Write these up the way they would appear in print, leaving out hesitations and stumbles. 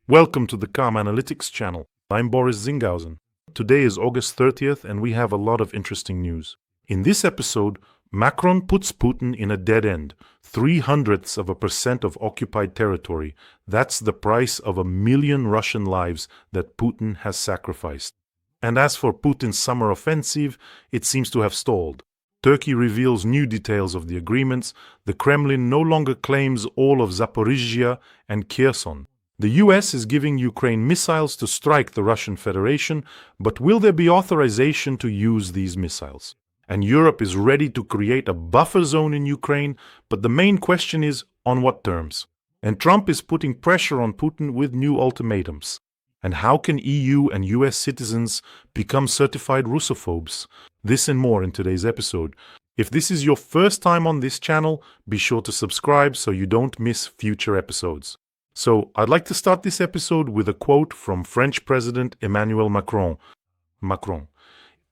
Welcome to the Calm Analytics channel. I'm Tizengauzen. Today is August 30th and we have a lot of interesting news. In this episode, Macron puts Putin in a dead end. 0.03% of occupied territory. That's the price of 1 million Russian lives that Putin has sacrificed. And as for Putin's summer offensive, it seems to have stalled. Turkey reveals new details of the agreements. The Kremlin no longer claims all of Zaporizhzhia and Kherson. The US is giving Ukraine missiles to strike the Russian Federation, but will there be authorization to use these missiles? And Europe is ready to create a buffer zone in Ukraine, but the main question is, on what terms? And Trump is putting pressure on Putin with new ultimatums. And how can EU and US citizens become certified Russophobes? This and more in today's episode. If this is your first time on this channel, be sure to subscribe so you don't miss future episodes. So, I'd like to start this episode with a quote from French President Emmanuel Macron.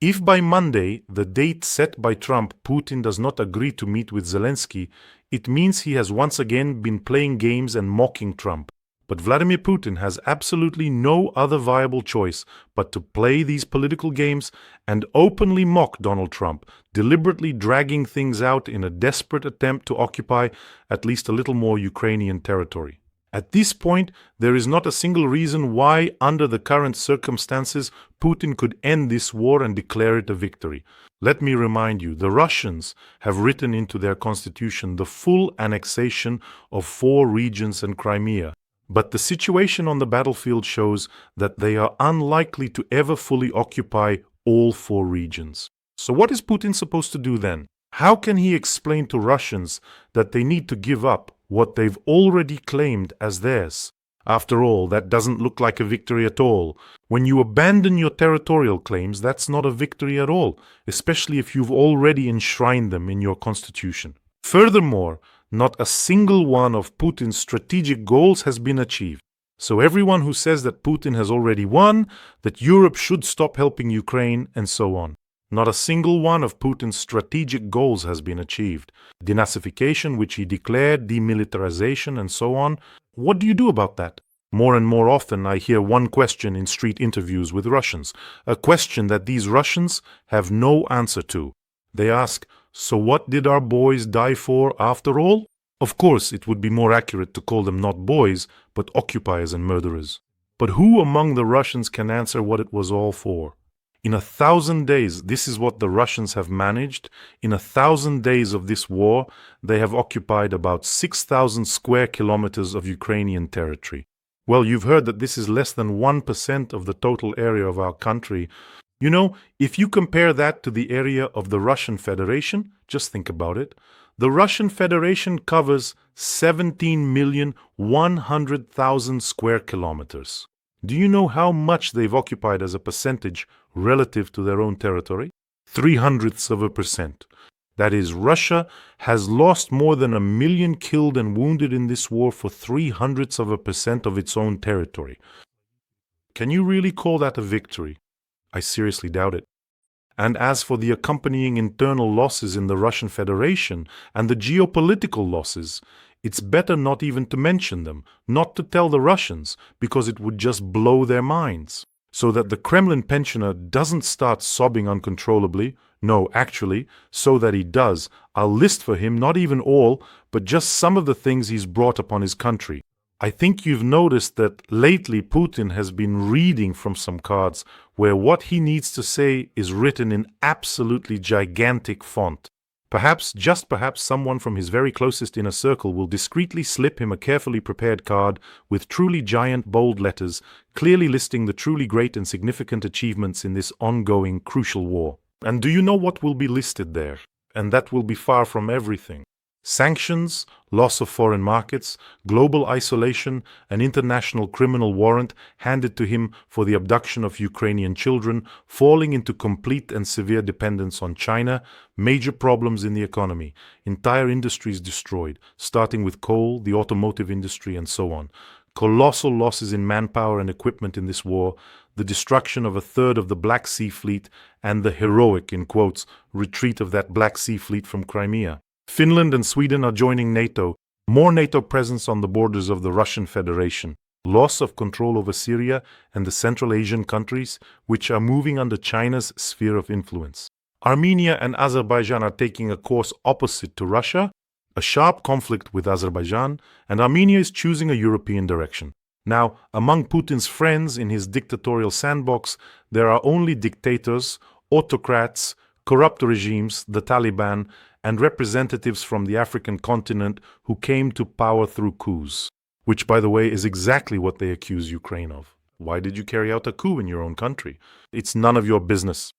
If by Monday, the date set by Trump, Putin does not agree to meet with Zelensky, it means he has once again been playing games and mocking Trump. But Vladimir Putin has absolutely no other viable choice but to play these political games and openly mock Donald Trump, deliberately dragging things out in a desperate attempt to occupy at least a little more Ukrainian territory. At this point, there is not a single reason why, under the current circumstances, Putin could end this war and declare it a victory. Let me remind you, the Russians have written into their constitution the full annexation of 4 regions and Crimea. But the situation on the battlefield shows that they are unlikely to ever fully occupy all 4 regions. So what is Putin supposed to do then? How can he explain to Russians that they need to give up what they've already claimed as theirs? After all, that doesn't look like a victory at all. When you abandon your territorial claims, that's not a victory at all, especially if you've already enshrined them in your constitution. Furthermore, not a single one of Putin's strategic goals has been achieved. So everyone who says that Putin has already won, that Europe should stop helping Ukraine, and so on. Not a single one of Putin's strategic goals has been achieved. Denazification, which he declared, demilitarization, and so on. What do you do about that? More and more often I hear one question in street interviews with Russians, a question that these Russians have no answer to. They ask, so what did our boys die for after all? Of course, it would be more accurate to call them not boys, but occupiers and murderers. But who among the Russians can answer what it was all for? In 1,000 days, this is what the Russians have managed. In 1,000 days of this war, they have occupied about 6,000 square kilometers of Ukrainian territory. Well, you've heard that this is less than 1% of the total area of our country. You know, if you compare that to the area of the Russian Federation, just think about it. The Russian Federation covers 17,100,000 square kilometers. Do you know how much they've occupied as a percentage relative to their own territory? 0.03%. That is, Russia has lost more than 1 million killed and wounded in this war for 0.03% of its own territory. Can you really call that a victory? I seriously doubt it. And as for the accompanying internal losses in the Russian Federation and the geopolitical losses, it's better not even to mention them, not to tell the Russians, because it would just blow their minds. So that the Kremlin pensioner doesn't start sobbing uncontrollably. No, actually, so that he does, I'll list for him not even all, but just some of the things he's brought upon his country. I think you've noticed that lately Putin has been reading from some cards where what he needs to say is written in absolutely gigantic font. Perhaps, just perhaps, someone from his very closest inner circle will discreetly slip him a carefully prepared card with truly giant bold letters, clearly listing the truly great and significant achievements in this ongoing crucial war. And do you know what will be listed there? And that will be far from everything. Sanctions, loss of foreign markets, global isolation, an international criminal warrant handed to him for the abduction of Ukrainian children, falling into complete and severe dependence on China, major problems in the economy, entire industries destroyed, starting with coal, the automotive industry, and so on. Colossal losses in manpower and equipment in this war, the destruction of 1/3 of the Black Sea Fleet, and the heroic, in quotes, retreat of that Black Sea Fleet from Crimea. Finland and Sweden are joining NATO, more NATO presence on the borders of the Russian Federation. loss of control over Syria and the Central Asian countries, which are moving under China's sphere of influence. Armenia and Azerbaijan are taking a course opposite to Russia, a sharp conflict with Azerbaijan, and Armenia is choosing a European direction. Now, among Putin's friends in his dictatorial sandbox, there are only dictators, autocrats, corrupt regimes, the Taliban, and representatives from the African continent who came to power through coups, which, by the way, is exactly what they accuse Ukraine of. Why did you carry out a coup in your own country? It's none of your business.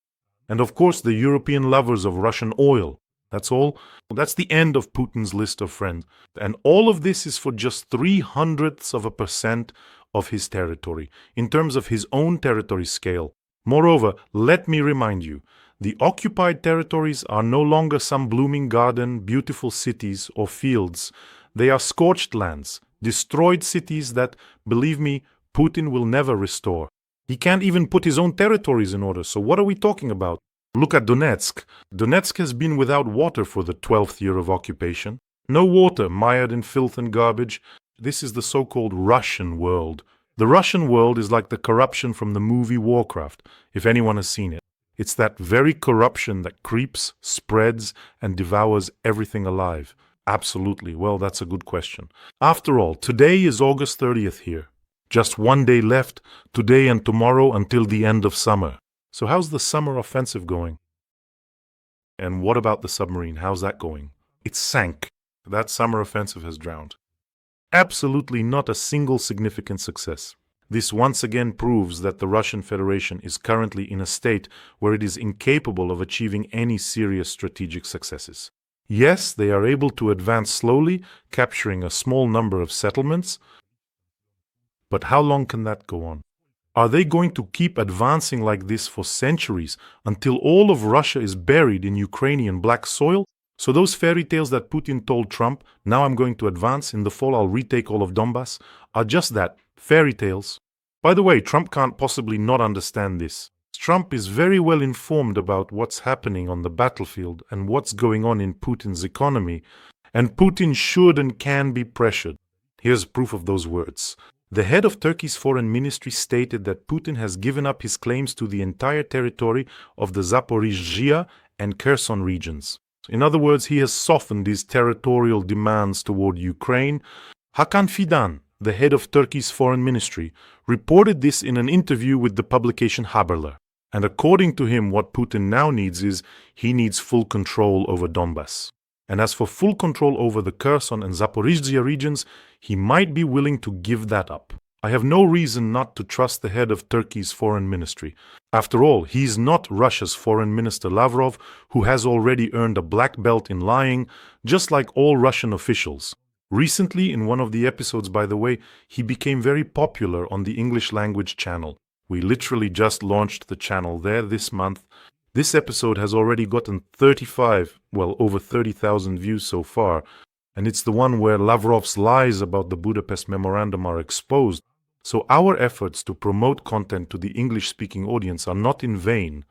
And of course, the European lovers of Russian oil. That's all. That's the end of Putin's list of friends. And all of this is for just 0.03% of his territory, in terms of his own territory scale. Moreover, let me remind you, the occupied territories are no longer some blooming garden, beautiful cities or fields. They are scorched lands, destroyed cities that, believe me, Putin will never restore. He can't even put his own territories in order, so what are we talking about? Look at Donetsk. Donetsk has been without water for the 12th year of occupation. No water, mired in filth and garbage. This is the so-called Russian world. The Russian world is like the corruption from the movie Warcraft, if anyone has seen it. It's that very corruption that creeps, spreads, and devours everything alive. Absolutely. Well, that's a good question. After all, today is August 30th here. Just one day left, today and tomorrow until the end of summer. So how's the summer offensive going? And what about the submarine? How's that going? It sank. That summer offensive has drowned. Absolutely not a single significant success. This once again proves that the Russian Federation is currently in a state where it is incapable of achieving any serious strategic successes. Yes, they are able to advance slowly, capturing a small number of settlements, but how long can that go on? Are they going to keep advancing like this for centuries until all of Russia is buried in Ukrainian black soil? So those fairy tales that Putin told Trump, now I'm going to advance, in the fall I'll retake all of Donbass, are just that, fairy tales. By the way, Trump can't possibly not understand this. Trump is very well informed about what's happening on the battlefield and what's going on in Putin's economy, and Putin should and can be pressured. Here's proof of those words. The head of Turkey's foreign ministry stated that Putin has given up his claims to the entire territory of the Zaporizhzhia and Kherson regions. In other words, he has softened his territorial demands toward Ukraine. Hakan Fidan, the head of Turkey's foreign ministry, reported this in an interview with the publication Haberler. And according to him, what Putin now needs is, he needs full control over Donbass. And as for full control over the Kherson and Zaporizhzhia regions, he might be willing to give that up. I have no reason not to trust the head of Turkey's foreign ministry. After all, he's not Russia's foreign minister Lavrov, who has already earned a black belt in lying, just like all Russian officials. Recently, in one of the episodes, by the way, he became very popular on the English language channel. We literally just launched the channel there this month. This episode has already gotten over 30,000 views so far, and it's the one where Lavrov's lies about the Budapest Memorandum are exposed. So our efforts to promote content to the English-speaking audience are not in vain.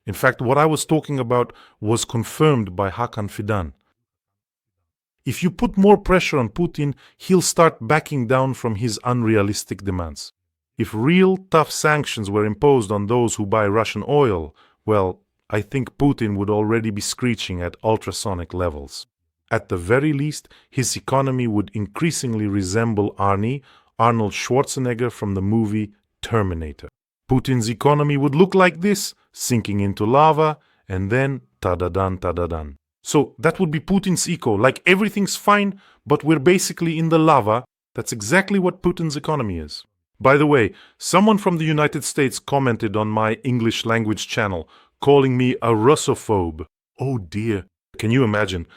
In fact, what I was talking about was confirmed by Hakan Fidan. If you put more pressure on Putin, he'll start backing down from his unrealistic demands. If real tough sanctions were imposed on those who buy Russian oil, well, I think Putin would already be screeching at ultrasonic levels. At the very least, his economy would increasingly resemble Arnold Schwarzenegger from the movie Terminator. Putin's economy would look like this, sinking into lava, and then ta-da-dan, ta-da-dan. So that would be Putin's eco, like everything's fine, but we're basically in the lava. That's exactly what Putin's economy is. By the way, someone from the United States commented on my English language channel, calling me a Russophobe. Oh dear, can you imagine?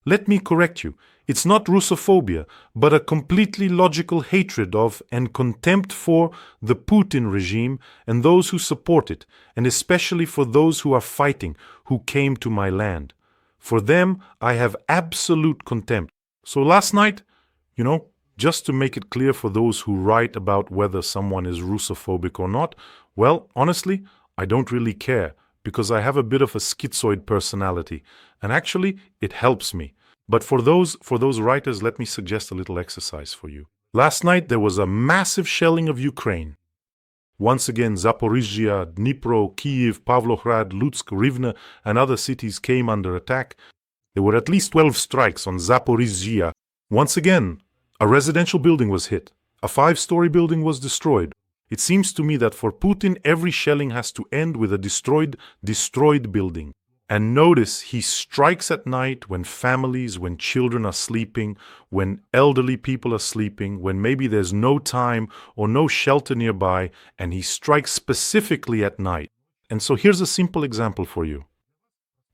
Let me correct you. It's not Russophobia, but a completely logical hatred of and contempt for the Putin regime and those who support it, and especially for those who are fighting, who came to my land. For them, I have absolute contempt. So last night, just to make it clear for those who write about whether someone is Russophobic or not, well, honestly, I don't really care, because I have a bit of a schizoid personality, and actually, it helps me. But for those writers, let me suggest a little exercise for you. Last night there was a massive shelling of Ukraine. Once again, Zaporizhzhia, Dnipro, Kyiv, Pavlohrad, Lutsk, Rivne, and other cities came under attack. There were at least 12 strikes on Zaporizhzhia. Once again, a residential building was hit. A 5-story building was destroyed. It seems to me that for Putin, every shelling has to end with a destroyed building. And notice, he strikes at night when families, when children are sleeping, when elderly people are sleeping, when maybe there's no time or no shelter nearby, and he strikes specifically at night. And so here's a simple example for you.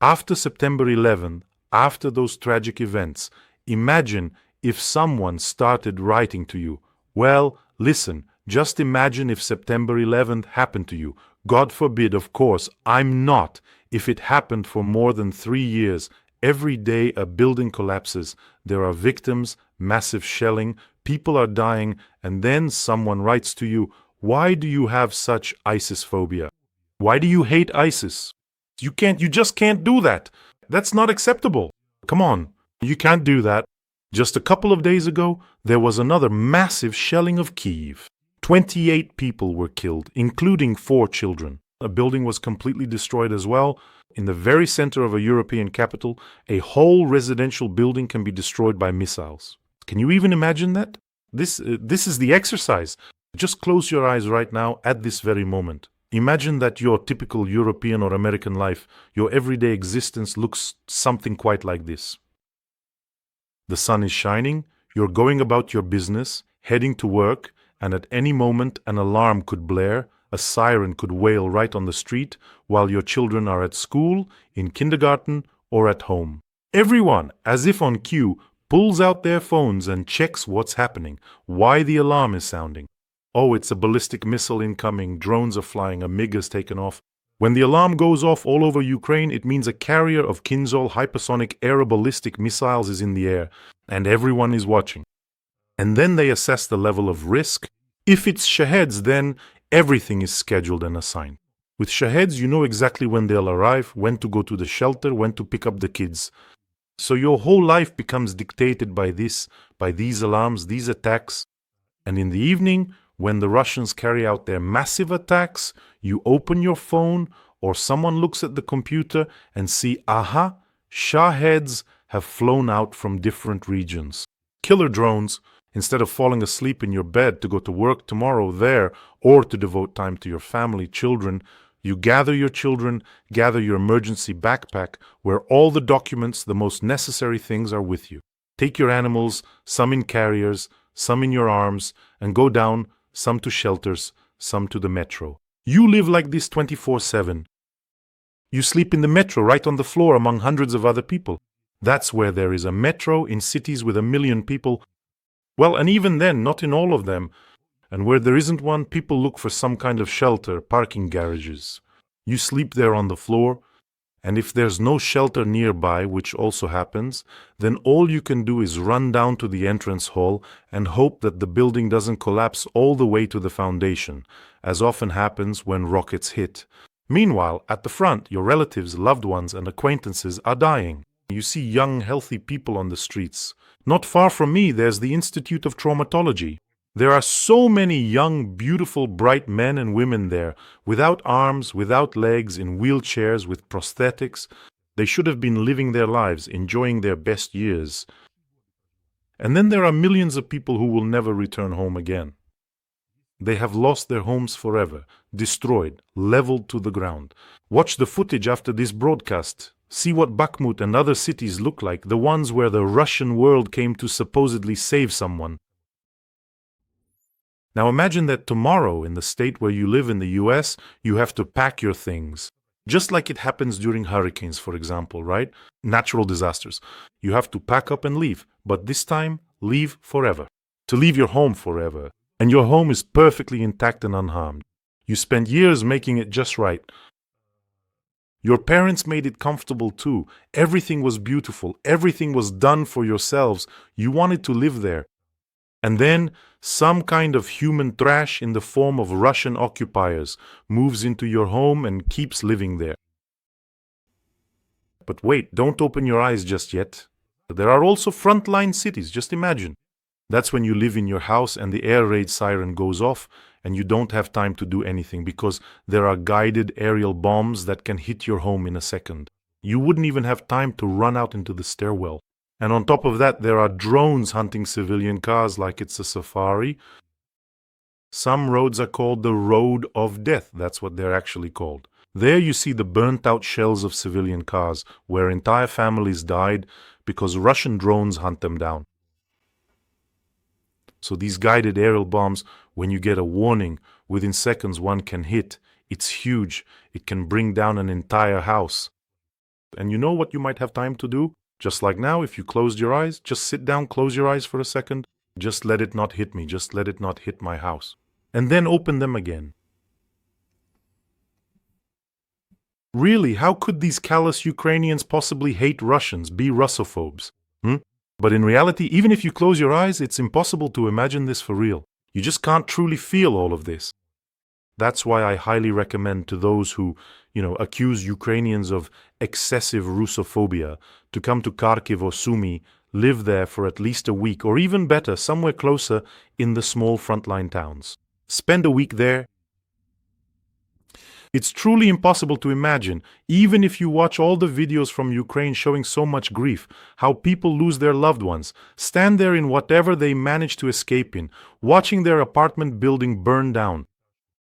After September 11th, after those tragic events, imagine if someone started writing to you, well, listen, just imagine if September 11th happened to you. God forbid, of course, I'm not. If it happened for more than 3 years, every day a building collapses, there are victims, massive shelling, people are dying, and then someone writes to you, why do you have such ISIS phobia? Why do you hate ISIS? You just can't do that. That's not acceptable. Come on, you can't do that. Just a couple of days ago, there was another massive shelling of Kyiv. 28 people were killed, including 4 children. A building was completely destroyed as well. In the very center of a European capital, a whole residential building can be destroyed by missiles. Can you even imagine that? This is the exercise. Just close your eyes right now at this very moment. Imagine that your typical European or American life, your everyday existence looks something quite like this. The sun is shining, you're going about your business, heading to work, and at any moment an alarm could blare, a siren could wail right on the street while your children are at school, in kindergarten, or at home. Everyone, as if on cue, pulls out their phones and checks what's happening, why the alarm is sounding. Oh, it's a ballistic missile incoming, drones are flying, a MiG has taken off. When the alarm goes off all over Ukraine, it means a carrier of Kinzhal hypersonic aeroballistic missiles is in the air, and everyone is watching. And then they assess the level of risk. If it's Shaheds, then everything is scheduled and assigned. With Shaheds, you know exactly when they'll arrive, when to go to the shelter, when to pick up the kids. So your whole life becomes dictated by these alarms, these attacks. And in the evening, when the Russians carry out their massive attacks, you open your phone or someone looks at the computer and see, aha, Shaheds have flown out from different regions. Killer drones, instead of falling asleep in your bed to go to work tomorrow there or to devote time to your family, children, you gather your children, gather your emergency backpack where all the documents, the most necessary things are with you. Take your animals, some in carriers, some in your arms, and go down, some to shelters, some to the metro. You live like this 24/7. You sleep in the metro right on the floor among hundreds of other people. That's where there is a metro in cities with 1 million people. Well, and even then, not in all of them. And where there isn't one, people look for some kind of shelter, parking garages. You sleep there on the floor, and if there's no shelter nearby, which also happens, then all you can do is run down to the entrance hall and hope that the building doesn't collapse all the way to the foundation, as often happens when rockets hit. Meanwhile, at the front, your relatives, loved ones, and acquaintances are dying. You see young, healthy people on the streets. Not far from me, there's the Institute of Traumatology. There are so many young, beautiful, bright men and women there, without arms, without legs, in wheelchairs, with prosthetics. They should have been living their lives, enjoying their best years. And then there are millions of people who will never return home again. They have lost their homes forever, destroyed, leveled to the ground. Watch the footage after this broadcast. See what Bakhmut and other cities look like, the ones where the Russian world came to supposedly save someone. Now imagine that tomorrow, in the state where you live in the US, you have to pack your things. Just like it happens during hurricanes, for example, right? Natural disasters. You have to pack up and leave, but this time, leave forever. To leave your home forever. And your home is perfectly intact and unharmed. You spent years making it just right. Your parents made it comfortable too. Everything was beautiful. Everything was done for yourselves. You wanted to live there. And then some kind of human trash in the form of Russian occupiers moves into your home and keeps living there. But wait, don't open your eyes just yet. There are also frontline cities, just imagine. That's when you live in your house and the air raid siren goes off and you don't have time to do anything because there are guided aerial bombs that can hit your home in a second. You wouldn't even have time to run out into the stairwell. And on top of that, there are drones hunting civilian cars like it's a safari. Some roads are called the Road of Death. That's what they're actually called. There you see the burnt-out shells of civilian cars where entire families died because Russian drones hunt them down. So these guided aerial bombs, when you get a warning, within seconds one can hit. It's huge. It can bring down an entire house. And you know what you might have time to do? Just like now, if you closed your eyes, just sit down, close your eyes for a second. Just let it not hit me. Just let it not hit my house. And then open them again. Really, how could these callous Ukrainians possibly hate Russians, be Russophobes? But in reality, even if you close your eyes, it's impossible to imagine this for real. You just can't truly feel all of this. That's why I highly recommend to those who, accuse Ukrainians of excessive Russophobia to come to Kharkiv or Sumy, live there for at least a week, or even better, somewhere closer in the small frontline towns. Spend a week there. It's truly impossible to imagine, even if you watch all the videos from Ukraine showing so much grief, how people lose their loved ones, stand there in whatever they manage to escape in, watching their apartment building burn down.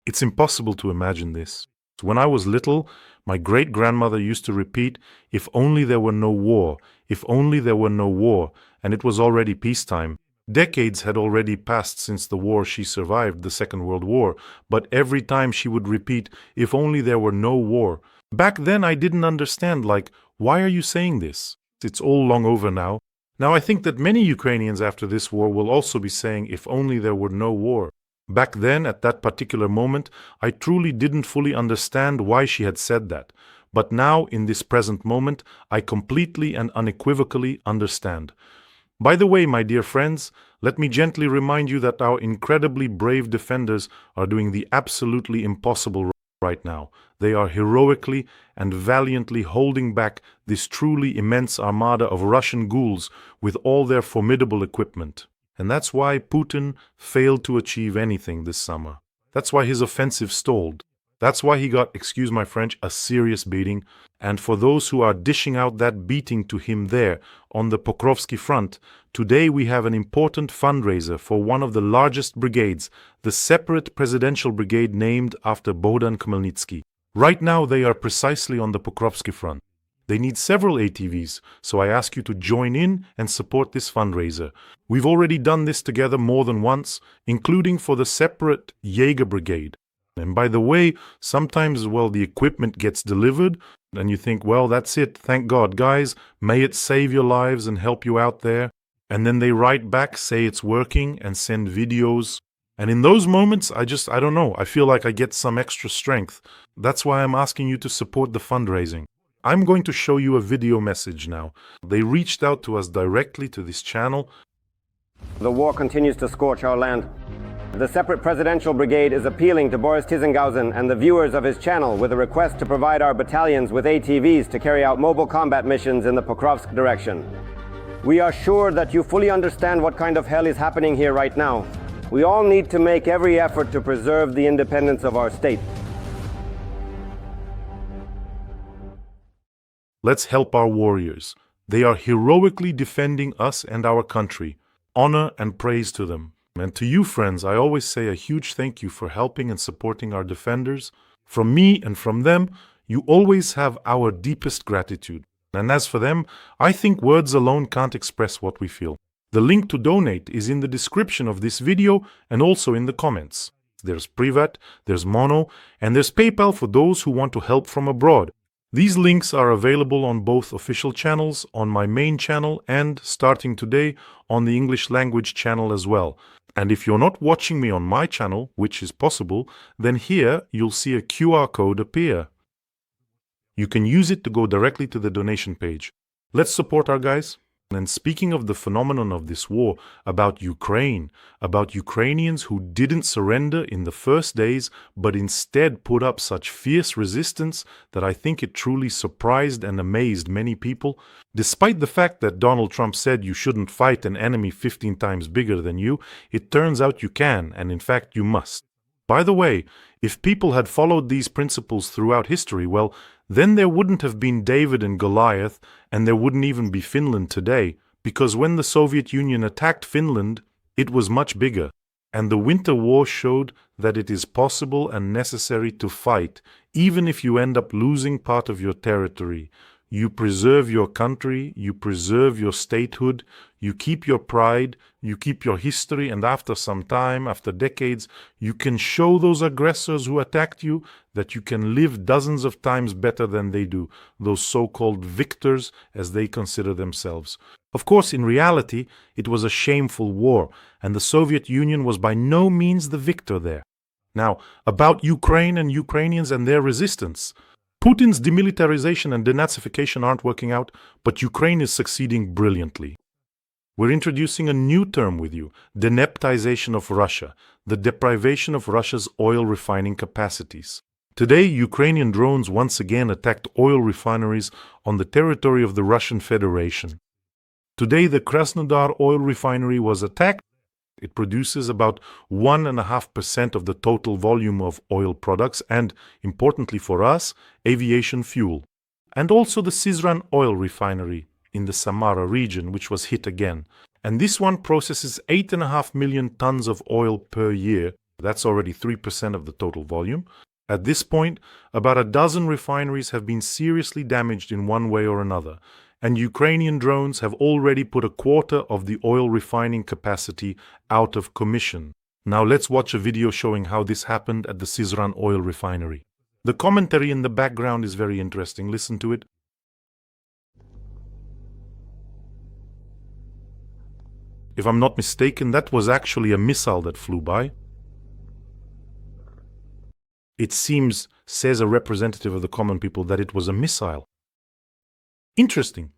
It's impossible to imagine this. When I was little, my great-grandmother used to repeat, "If only there were no war, if only there were no war," and it was already peacetime. Decades had already passed since the war she survived, the Second World War, but every time she would repeat, "If only there were no war." Back then I didn't understand, why are you saying this? It's all long over now. Now I think that many Ukrainians after this war will also be saying, "If only there were no war." Back then, at that particular moment, I truly didn't fully understand why she had said that. But now, in this present moment, I completely and unequivocally understand. By the way, my dear friends, let me gently remind you that our incredibly brave defenders are doing the absolutely impossible right now. They are heroically and valiantly holding back this truly immense armada of Russian ghouls with all their formidable equipment. And that's why Putin failed to achieve anything this summer. That's why his offensive stalled. That's why he got, excuse my French, a serious beating. And for those who are dishing out that beating to him there on the Pokrovsky front, today we have an important fundraiser for one of the largest brigades, the separate presidential brigade named after Bogdan Khmelnytsky. Right now they are precisely on the Pokrovsky front. They need several ATVs, so I ask you to join in and support this fundraiser. We've already done this together more than once, including for the separate Jaeger brigade. And by the way, sometimes, the equipment gets delivered, and you think, that's it, thank God, guys, may it save your lives and help you out there. And then they write back, say it's working, and send videos. And in those moments, I don't know, I feel like I get some extra strength. That's why I'm asking you to support the fundraising. I'm going to show you a video message now. They reached out to us directly to this channel. The war continues to scorch our land. The separate presidential brigade is appealing to Boris Tizengauzen and the viewers of his channel with a request to provide our battalions with ATVs to carry out mobile combat missions in the Pokrovsk direction. We are sure that you fully understand what kind of hell is happening here right now. We all need to make every effort to preserve the independence of our state. Let's help our warriors. They are heroically defending us and our country. Honor and praise to them. And to you, friends, I always say a huge thank you for helping and supporting our defenders. From me and from them, you always have our deepest gratitude. And as for them, I think words alone can't express what we feel. The link to donate is in the description of this video and also in the comments. There's Privat, there's Mono, and there's PayPal for those who want to help from abroad. These links are available on both official channels, on my main channel, and, starting today, on the English language channel as well. And if you're not watching me on my channel, which is possible, then here you'll see a QR code appear. You can use it to go directly to the donation page. Let's support our guys. And speaking of the phenomenon of this war, about Ukraine, about Ukrainians who didn't surrender in the first days, but instead put up such fierce resistance that I think it truly surprised and amazed many people, despite the fact that Donald Trump said you shouldn't fight an enemy 15 times bigger than you, it turns out you can, and in fact you must. By the way, if people had followed these principles throughout history, well, then there wouldn't have been David and Goliath, and there wouldn't even be Finland today, because when the Soviet Union attacked Finland, it was much bigger. And the Winter War showed that it is possible and necessary to fight, even if you end up losing part of your territory. You preserve your country, you preserve your statehood, you keep your pride, you keep your history, and after some time, after decades, you can show those aggressors who attacked you that you can live dozens of times better than they do, those so-called victors as they consider themselves. Of course, in reality, it was a shameful war, and the Soviet Union was by no means the victor there. Now, about Ukraine and Ukrainians and their resistance. Putin's demilitarization and denazification aren't working out, but Ukraine is succeeding brilliantly. We're introducing a new term with you, deneptization of Russia, the deprivation of Russia's oil refining capacities. Today, Ukrainian drones once again attacked oil refineries on the territory of the Russian Federation. Today, the Krasnodar oil refinery was attacked. It produces about 1.5% of the total volume of oil products and, importantly for us, aviation fuel. And also the Syzran oil refinery in the Samara region, which was hit again. And this one processes 8.5 million tons of oil per year. That's already 3% of the total volume. At this point, about a dozen refineries have been seriously damaged in one way or another. And Ukrainian drones have already put a quarter of the oil refining capacity out of commission. Now let's watch a video showing how this happened at the Syzran oil refinery. The commentary in the background is very interesting. Listen to it. If I'm not mistaken, that was actually a missile that flew by. It seems, says a representative of the common people, that it was a missile. Interesting.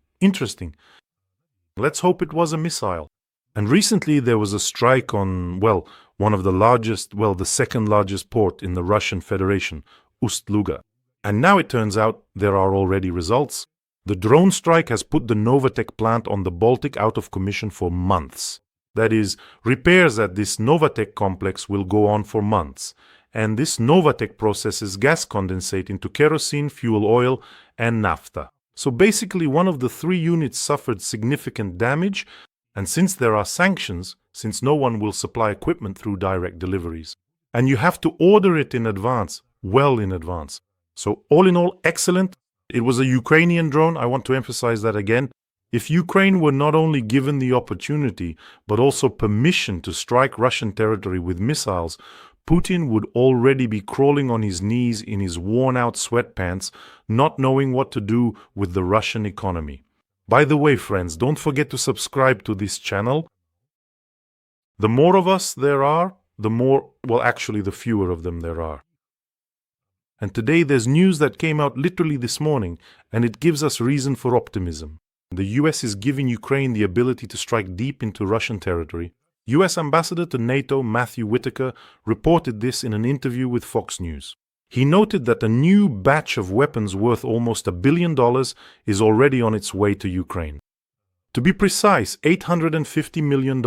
Let's hope it was a missile. And recently there was a strike on, one of the largest, the second largest port in the Russian Federation, Ust-Luga. And now it turns out there are already results. The drone strike has put the Novatek plant on the Baltic out of commission for months. That is, repairs at this Novatek complex will go on for months. And this Novatek processes gas condensate into kerosene, fuel oil, and naphtha. So basically one of the three units suffered significant damage, and since there are sanctions, since no one will supply equipment through direct deliveries, and you have to order it in advance, well in advance. So all in all, excellent. It was a Ukrainian drone, I want to emphasize that again. If Ukraine were not only given the opportunity, but also permission to strike Russian territory with missiles, Putin would already be crawling on his knees in his worn-out sweatpants, not knowing what to do with the Russian economy. By the way, friends, don't forget to subscribe to this channel. The more of us there are, the fewer of them there are. And today there's news that came out literally this morning, and it gives us reason for optimism. The US is giving Ukraine the ability to strike deep into Russian territory. US Ambassador to NATO Matthew Whitaker reported this in an interview with Fox News. He noted that a new batch of weapons worth almost $1 billion is already on its way to Ukraine. To be precise, $850 million.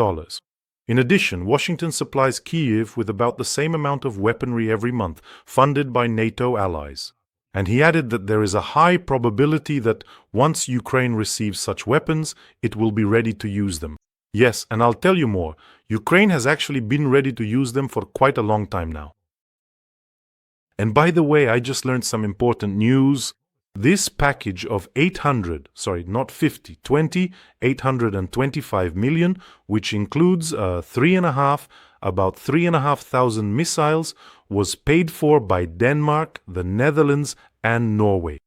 In addition, Washington supplies Kyiv with about the same amount of weaponry every month, funded by NATO allies. And he added that there is a high probability that once Ukraine receives such weapons, it will be ready to use them. Yes, and I'll tell you more. Ukraine has actually been ready to use them for quite a long time now. And by the way, I just learned some important news. This package of 825 million, which includes about 3,500 missiles, was paid for by Denmark, the Netherlands, and Norway.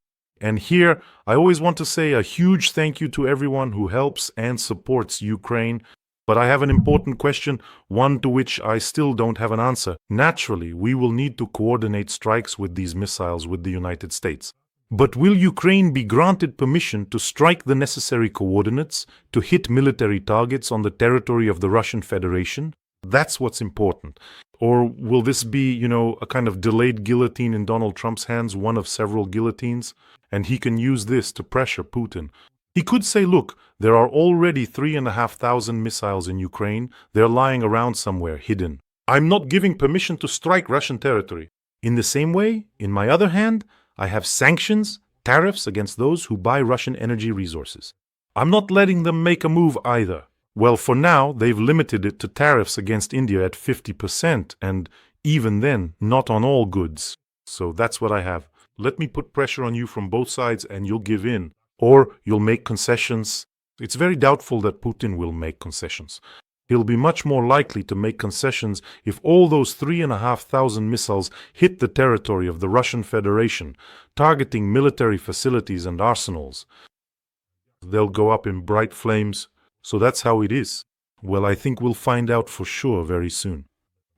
And here, I always want to say a huge thank you to everyone who helps and supports Ukraine. But I have an important question, one to which I still don't have an answer. Naturally, we will need to coordinate strikes with these missiles with the United States. But will Ukraine be granted permission to strike the necessary coordinates to hit military targets on the territory of the Russian Federation? That's what's important. Or will this be, a kind of delayed guillotine in Donald Trump's hands, one of several guillotines, and he can use this to pressure Putin? He could say, look, there are already 3,500 missiles in Ukraine. They're lying around somewhere, hidden. I'm not giving permission to strike Russian territory. In the same way, in my other hand, I have sanctions, tariffs against those who buy Russian energy resources. I'm not letting them make a move either. Well, for now, they've limited it to tariffs against India at 50%, and even then, not on all goods. So that's what I have. Let me put pressure on you from both sides and you'll give in. Or you'll make concessions. It's very doubtful that Putin will make concessions. He'll be much more likely to make concessions if all those 3,500 missiles hit the territory of the Russian Federation, targeting military facilities and arsenals. They'll go up in bright flames. So that's how it is. Well, I think we'll find out for sure very soon.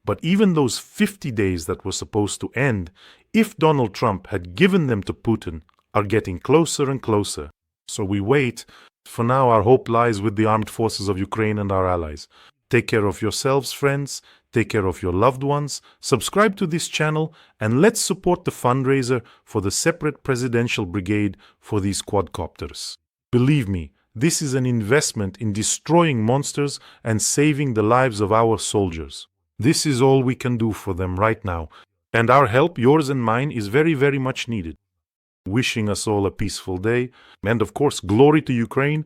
But even those 50 days that were supposed to end, if Donald Trump had given them to Putin, are getting closer and closer. So we wait. For now, our hope lies with the armed forces of Ukraine and our allies. Take care of yourselves, friends. Take care of your loved ones. Subscribe to this channel and let's support the fundraiser for the separate presidential brigade for these quadcopters. Believe me, this is an investment in destroying monsters and saving the lives of our soldiers. This is all we can do for them right now, and our help, yours and mine, is very, very much needed. Wishing us all a peaceful day, and of course, glory to Ukraine,